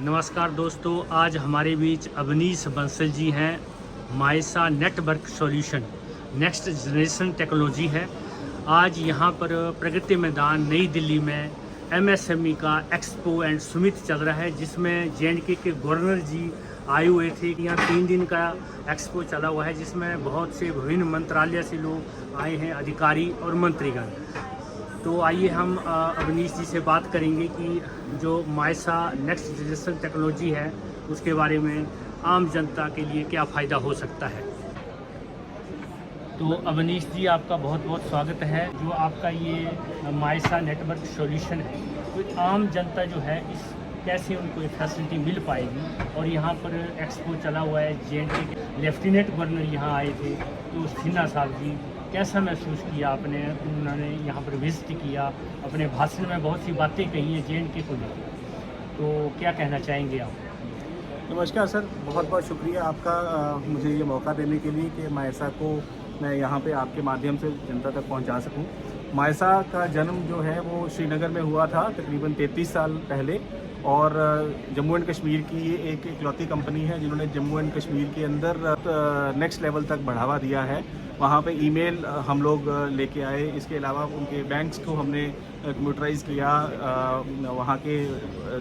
नमस्कार दोस्तों, आज हमारे बीच अवनीश बंसल जी हैं। मायसा network solution next generation technology है। आज यहाँ पर प्रगति मैदान नई दिल्ली में एमएसएमई का एक्सपो एंड सुमित चल रहा है, जिसमें जेएंडके के गवर्नर जी आए हुए थे। यहाँ 3 दिन का एक्सपो चला हुआ है, जिसमें बहुत से विभिन्न मंत्रालय से लोग आए हैं, अधिकारी और मंत्रीगण। तो आइए हम अवनीश जी से बात करेंगे कि जो मायसा नेक्स्ट जनरेशन टेक्नोलॉजी है उसके बारे में आम जनता के लिए क्या फ़ायदा हो सकता है। तो अवनीश जी, आपका बहुत बहुत स्वागत है। जो आपका ये मायसा नेटवर्क सॉल्यूशन है, तो आम जनता जो है इस कैसे उनको ये फैसिलिटी मिल पाएगी। और यहाँ पर एक्सपो चला हुआ है, जेएंडके के लेफ्टिनेंट गवर्नर यहाँ आए थे, तो सिन्हा साहब जी कैसा महसूस किया आपने? उन्होंने यहाँ पर विजिट किया, अपने भाषण में बहुत सी बातें कही है जेएंडके को लेकर, तो क्या कहना चाहेंगे आप? नमस्कार सर, बहुत बहुत शुक्रिया आपका मुझे ये मौका देने के लिए कि मायसा को मैं यहाँ पे आपके माध्यम से जनता तक पहुँचा सकूँ। मायसा का जन्म जो है वो श्रीनगर में हुआ था तकरीबन 33 साल पहले, और जम्मू एंड कश्मीर की ये एक इकलौती कंपनी है जिन्होंने जम्मू एंड कश्मीर के अंदर नेक्स्ट लेवल तक बढ़ावा दिया है। वहाँ पे ईमेल हम लोग लेके आए, इसके अलावा उनके बैंक्स को हमने कंप्यूटराइज किया, वहाँ के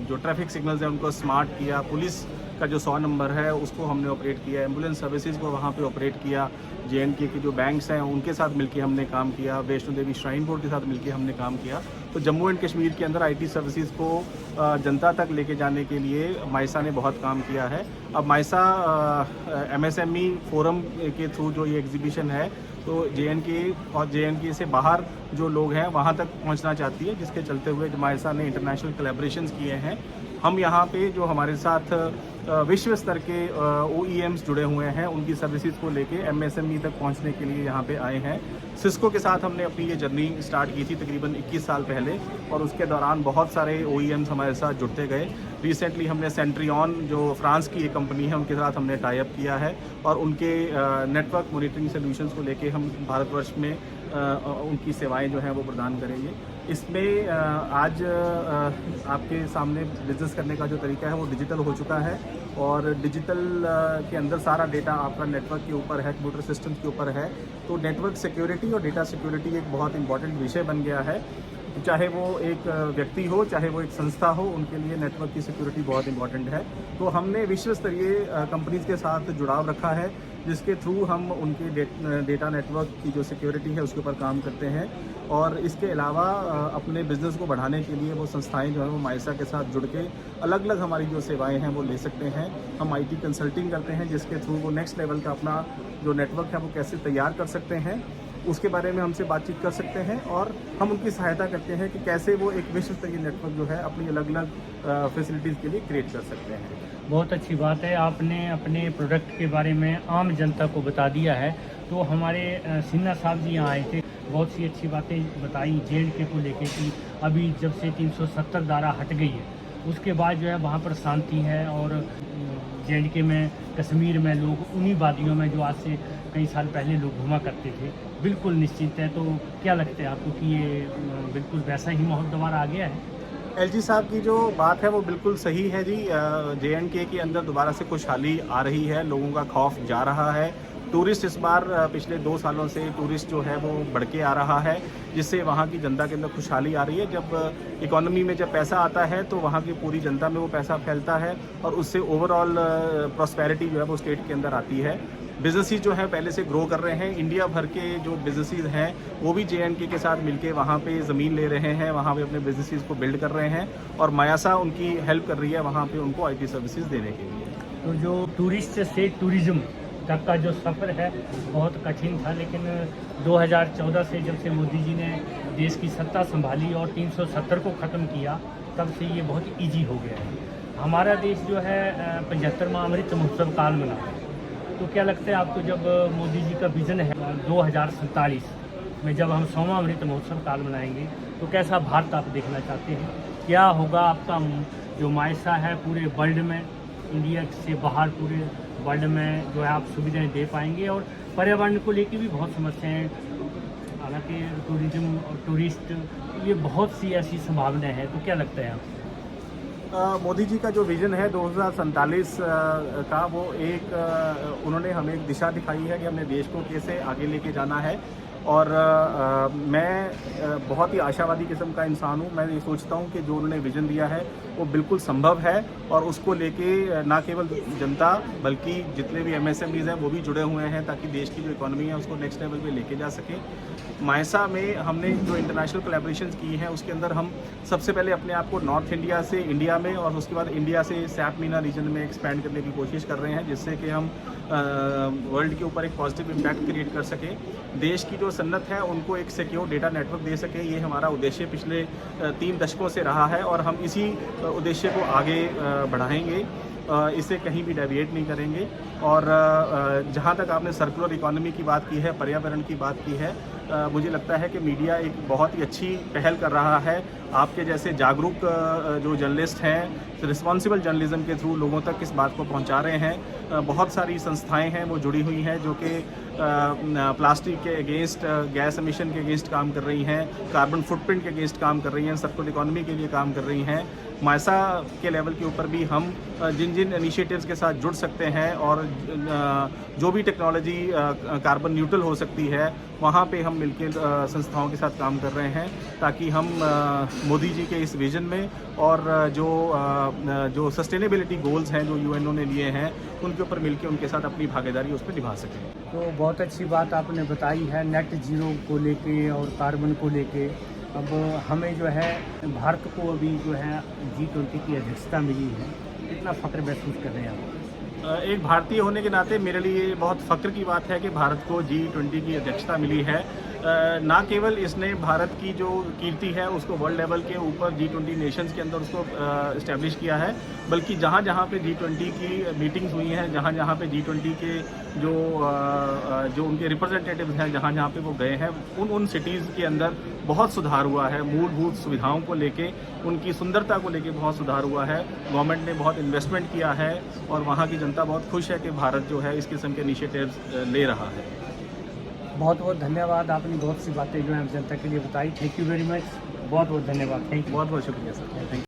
जो ट्रैफिक सिग्नल्स हैं उनको स्मार्ट किया, पुलिस का जो 100 नंबर है उसको हमने ऑपरेट किया, एम्बुलेंस सर्विसेज को वहाँ पे ऑपरेट किया, जेएंडके के जो बैंक्स हैं उनके साथ मिलके हमने काम किया, वैष्णो देवी श्राइन बोर्ड के साथ मिलके हमने काम किया। तो जम्मू एंड कश्मीर के अंदर आईटी सर्विसेज को जनता तक लेके जाने के लिए मायसा ने बहुत काम किया है। अब मायसा एमएसएमई फोरम के थ्रू जो ये एग्जीबिशन है, तो जेएंडके और जेएंडके से बाहर जो लोग हैं वहाँ तक पहुँचना चाहती है, जिसके चलते हुए मायसा ने इंटरनेशनल कोलैबोरेशंस किए हैं। हम यहाँ पे जो हमारे साथ विश्व स्तर के OEMs जुड़े हुए हैं, उनकी सर्विसेज को लेके एमएसएमई तक पहुँचने के लिए यहाँ पे आए हैं। सिस्को के साथ हमने अपनी ये जर्नी स्टार्ट की थी तकरीबन 21 साल पहले, और उसके दौरान बहुत सारे OEMs हमारे साथ जुड़ते गए। रिसेंटली हमने सेंट्रियन जो फ्रांस की एक कंपनी है उनके साथ हमने टाई अप किया है, और उनके नेटवर्क मॉनिटरिंग सोल्यूशंस को लेके हम भारतवर्ष में उनकी सेवाएं जो हैं वो प्रदान करेंगे। इसमें आज आपके सामने बिजनेस करने का जो तरीका है वो डिजिटल हो चुका है, और डिजिटल के अंदर सारा डेटा आपका नेटवर्क के ऊपर है, कंप्यूटर सिस्टम के ऊपर है। तो नेटवर्क सिक्योरिटी और डेटा सिक्योरिटी एक बहुत इंपॉर्टेंट विषय बन गया है। चाहे वो एक व्यक्ति हो, चाहे वो एक संस्था हो, उनके लिए नेटवर्क की सिक्योरिटी बहुत इंपॉर्टेंट है। तो हमने विश्व स्तरीय कंपनीज के साथ जुड़ाव रखा है, जिसके थ्रू हम उनके डेटा नेटवर्क की जो सिक्योरिटी है उसके ऊपर काम करते हैं। और इसके अलावा अपने बिज़नेस को बढ़ाने के लिए वो संस्थाएं जो हैं वो मायसा के साथ जुड़ के अलग अलग हमारी जो सेवाएं हैं वो ले सकते हैं। हम आईटी कंसल्टिंग करते हैं, जिसके थ्रू वो नेक्स्ट लेवल का अपना जो नेटवर्क है वो कैसे तैयार कर सकते हैं उसके बारे में हमसे बातचीत कर सकते हैं, और हम उनकी सहायता करते हैं कि कैसे वो एक विश्व स्तरीय नेटवर्क जो है अपनी अलग अलग फैसिलिटीज़ के लिए क्रिएट कर सकते हैं। बहुत अच्छी बात है, आपने अपने प्रोडक्ट के बारे में आम जनता को बता दिया है। तो हमारे सिन्हा साहब जी यहाँ आए थे, बहुत सी अच्छी बातें बताई जेएंडके को लेके कि अभी जब से 370 धारा हट गई है उसके बाद जो है वहाँ पर शांति है, और जेएंडके में, कश्मीर में लोग उन्हीं वादियों में जो आज से कई साल पहले लोग घुमा करते थे बिल्कुल निश्चिंत है। तो क्या लगता है आपको कि ये बिल्कुल वैसा ही माहौल दोबारा आ गया है? एलजी साहब की जो बात है वो बिल्कुल सही है जी। जेएंडके के अंदर दोबारा से खुशहाली आ रही है, लोगों का खौफ जा रहा है। टूरिस्ट इस बार पिछले 2 सालों से टूरिस्ट जो है वो बढ़ के आ रहा है, जिससे वहाँ की जनता के अंदर खुशहाली आ रही है। जब इकोनॉमी में जब पैसा आता है तो वहाँ की पूरी जनता में वो पैसा फैलता है, और उससे ओवरऑल प्रॉस्पेरिटी जो है वो स्टेट के अंदर आती है। बिजनेसेस जो है पहले से ग्रो कर रहे हैं। इंडिया भर के जो बिजनेसेस हैं वो भी जेएंडके के साथ मिलके वहाँ पे ज़मीन ले रहे हैं, वहाँ पे अपने बिजनेसेस को बिल्ड कर रहे हैं, और मायसा उनकी हेल्प कर रही है वहाँ पे उनको आईटी सर्विसेज देने के लिए। तो जो टूरिस्ट से टूरिज़्म तक का जो सफ़र है बहुत कठिन था, लेकिन 2014 से जब से मोदी जी ने देश की सत्ता संभाली और 370 को ख़त्म किया, तब से ये बहुत इजी हो गया है। हमारा देश जो है 75वां अमृत महोत्सव काल मना रहा है। तो क्या लगता है आपको, जब मोदी जी का विज़न है 2047 में जब हम 100वां अमृत महोत्सव काल मनाएंगे, तो कैसा भारत आप देखना चाहते हैं? क्या होगा आपका जो मायसा है पूरे वर्ल्ड में, इंडिया से बाहर पूरे वर्ल्ड में जो है आप सुविधाएं दे पाएंगे? और पर्यावरण को लेकर भी बहुत समस्याएं, हालांकि टूरिज्म और टूरिस्ट ये बहुत सी ऐसी संभावनाएं हैं, तो क्या लगता है आपको? मोदी जी का जो विज़न है 2047 का, वो एक उन्होंने हमें एक दिशा दिखाई है कि हमने देश को कैसे आगे लेके जाना है। और मैं बहुत ही आशावादी किस्म का इंसान हूँ। मैं ये सोचता हूँ कि जो उन्होंने विज़न दिया है वो बिल्कुल संभव है, और उसको लेके ना केवल जनता बल्कि जितने भी MSMEs हैं वो भी जुड़े हुए हैं, ताकि देश की जो इकोनॉमी है उसको नेक्स्ट लेवल पे लेके जा सके। मायसा में हमने जो इंटरनेशनल कोलैबोरेशंस की हैं उसके अंदर हम सबसे पहले अपने आप को नॉर्थ इंडिया से इंडिया में, और उसके बाद इंडिया से सैप मीना रीजन में एक्सपैंड करने की कोशिश कर रहे हैं, जिससे कि हम वर्ल्ड के ऊपर एक पॉजिटिव इम्पैक्ट क्रिएट कर सकें, देश की जो सन्नत है उनको एक सिक्योर डेटा नेटवर्क दे सके। ये हमारा उद्देश्य पिछले 3 दशकों से रहा है, और हम इसी उद्देश्य को आगे बढ़ाएंगे, इससे कहीं भी डेविएट नहीं करेंगे। और जहाँ तक आपने सर्कुलर इकोनॉमी की बात की है, पर्यावरण की बात की है, मुझे लगता है कि मीडिया एक बहुत ही अच्छी पहल कर रहा है। आपके जैसे जागरूक जो जर्नलिस्ट हैं रिस्पॉन्सिबल जर्नलिज्म के थ्रू लोगों तक इस बात को पहुंचा रहे हैं। बहुत सारी संस्थाएं हैं वो जुड़ी हुई हैं जो कि प्लास्टिक के अगेंस्ट, गैस एमिशन के अगेंस्ट काम कर रही हैं, कार्बन फुटप्रिंट के अगेंस्ट काम कर रही हैं, सर्कुलर इकोनॉमी के लिए काम कर रही हैं। मायसा के लेवल के ऊपर भी हम जिन जिन इनिशिएटिव्स के साथ जुड़ सकते हैं और जो भी टेक्नोलॉजी कार्बन न्यूट्रल हो सकती है, वहाँ पे हम मिलकर संस्थाओं के साथ काम कर रहे हैं, ताकि हम मोदी जी के इस विज़न में और जो सस्टेनेबिलिटी गोल्स हैं जो यूएनओ ने लिए हैं उनके ऊपर मिलकर उनके साथ अपनी भागीदारी उस पर निभा सकें। तो बहुत अच्छी बात आपने बताई है नेट जीरो को लेके और कार्बन को लेके। अब हमें जो है भारत को अभी जो है G20 की अध्यक्षता मिली है, कितना फ़ख्र महसूस कर रहे हैं आप? एक भारतीय होने के नाते मेरे लिए बहुत फ़ख्र की बात है कि भारत को G20 की अध्यक्षता मिली है। ना केवल इसने भारत की जो कीर्ति है उसको वर्ल्ड लेवल के ऊपर G20 नेशंस के अंदर उसको इस्टेब्लिश किया है, बल्कि जहाँ जहाँ पे G20 की मीटिंग्स हुई हैं, जहाँ जहाँ पे G20 के जो उनके रिप्रेजेंटेटिव्स हैं, जहाँ जहाँ पे वो गए हैं, उन सिटीज़ के अंदर बहुत सुधार हुआ है। मूलभूत सुविधाओं को लेके, उनकी सुंदरता को लेके बहुत सुधार हुआ है। गवर्नमेंट ने बहुत इन्वेस्टमेंट किया है और वहाँ की जनता बहुत खुश है कि भारत जो है इस किस्म के इनिशिएटिव्स ले रहा है। बहुत बहुत धन्यवाद, आपने बहुत सी बातें जो है जनता के लिए बताई। थैंक यू वेरी मच, बहुत बहुत धन्यवाद। थैंक यू, बहुत बहुत शुक्रिया सर। Thank you.